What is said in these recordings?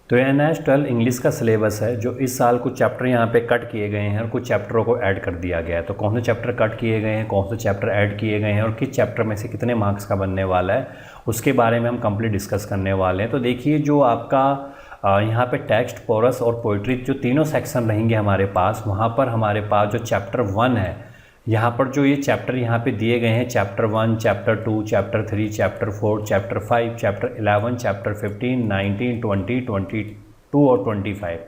तो ये NS-12 English का सिलेबस है जो इस साल कुछ चैप्टर यहाँ पे कट किए गए हैं और कुछ चैप्टरों को ऐड कर दिया गया है। तो कौन से चैप्टर कट किए गए हैं, कौन से चैप्टर ऐड किए गए हैं और किस चैप्टर में से कितने मार्क्स का बनने वाला है, उसके बारे में हम कंप्लीट डिस्कस करने वाले हैं। तो देखिए, जो आपका यहाँ पे टेक्स्ट, कोरस और पोइट्री जो तीनों सेक्शन रहेंगे हमारे पास, वहाँ पर हमारे पास जो चैप्टर 1 है, यहाँ पर जो ये चैप्टर यहाँ पे दिए गए हैं, chapter 1, chapter 2, chapter 3, chapter 4, chapter 5, chapter 11, chapter 15, 19, 20, 22 और 25,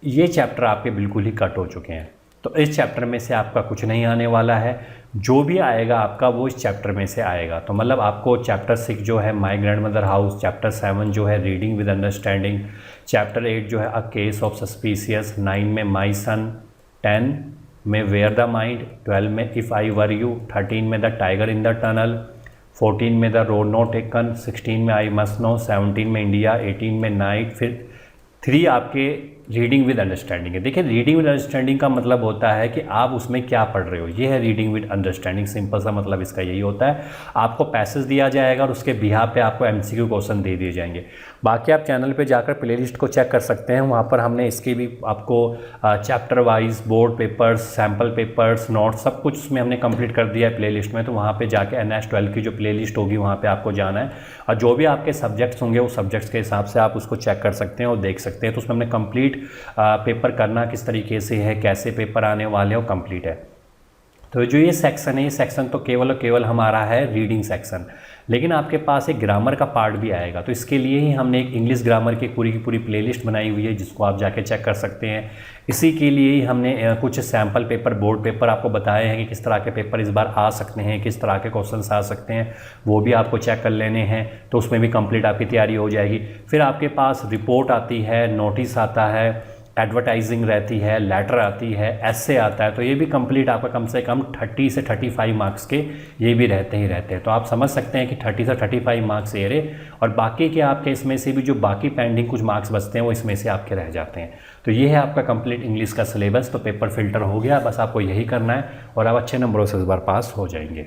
ये चैप्टर आपके बिल्कुल ही कट हो चुके हैं। तो इस चैप्टर में से आपका कुछ नहीं आने वाला है, जो भी आएगा आपका वो इस चैप्टर में से आएगा। तो मतलब आपको चैप्टर 6 जो है my grand mother house, chapter 7 जो है रीडिंग विद अंडरस्टैंडिंग, चैप्टर 8 जो है अ केस ऑफ सस्पिशियस, 9 में माई सन, 10 में वेयर द माइंड, 12 में इफ़ आई वर यू, 13 में the tiger in the tunnel, 14 में द रोड नॉट टेकन, 16 में आई मस्ट नो, 17 में इंडिया, 18 में नाइट, फिर 3 आपके रीडिंग विद अंडरस्टैंडिंग है। देखिए, रीडिंग विद अंडरस्टैंडिंग का मतलब होता है कि आप उसमें क्या पढ़ रहे हो, ये है रीडिंग विद अंडरस्टैंडिंग। सिंपल सा मतलब इसका यही होता है। आपको पैसेज दिया जाएगा और उसके बिहाफ पे आपको MCQ क्वेश्चन दे दिए जाएंगे। बाकी आप चैनल पे जाकर प्लेलिस्ट को चेक कर सकते हैं, वहाँ पर हमने इसकी भी आपको chapter wise board papers, sample papers, notes, सब कुछ उसमें हमने कंप्लीट कर दिया है प्लेलिस्ट में। तो वहाँ पे जाके NS-12 की जो प्लेलिस्ट होगी वहाँ पे आपको जाना है और जो भी आपके सब्जेक्ट्स होंगे उस सब्जेक्ट्स के हिसाब से आप उसको चेक कर सकते हैं और देख सकते हैं। तो उसमें हमने कंप्लीट पेपर करना किस तरीके से है, कैसे पेपर आने वाले हैं, वो कंप्लीट है। तो जो ये सेक्शन है, ये सेक्शन तो केवल और केवल हमारा है रीडिंग सेक्शन, लेकिन आपके पास एक ग्रामर का पार्ट भी आएगा। तो इसके लिए ही हमने एक इंग्लिश ग्रामर की पूरी प्लेलिस्ट बनाई हुई है, जिसको आप जाके चेक कर सकते हैं। इसी के लिए ही हमने कुछ सैम्पल पेपर, बोर्ड पेपर आपको बताए हैं कि किस तरह के पेपर इस बार आ सकते हैं, किस तरह के क्वेश्चंस आ सकते हैं, वो भी आपको चेक कर लेने हैं। तो उसमें भी कंप्लीट आपकी तैयारी हो जाएगी। फिर आपके पास रिपोर्ट आती है, नोटिस आता है, एडवर्टाइजिंग रहती है, लेटर आती है, एसे आता है। तो ये भी कंप्लीट आपका कम से कम 30 से 35 मार्क्स के ये भी रहते ही रहते हैं। तो आप समझ सकते हैं कि 30 से 35 मार्क्स ये रहे और बाकी के आपके इसमें से भी जो बाकी पेंडिंग कुछ मार्क्स बचते हैं वो इसमें से आपके रह जाते हैं। तो ये है आपका कंप्लीट इंग्लिश का सिलेबस। तो पेपर फिल्टर हो गया, बस आपको यही करना है और आप अच्छे नंबरों से इस बार पास हो जाएंगे।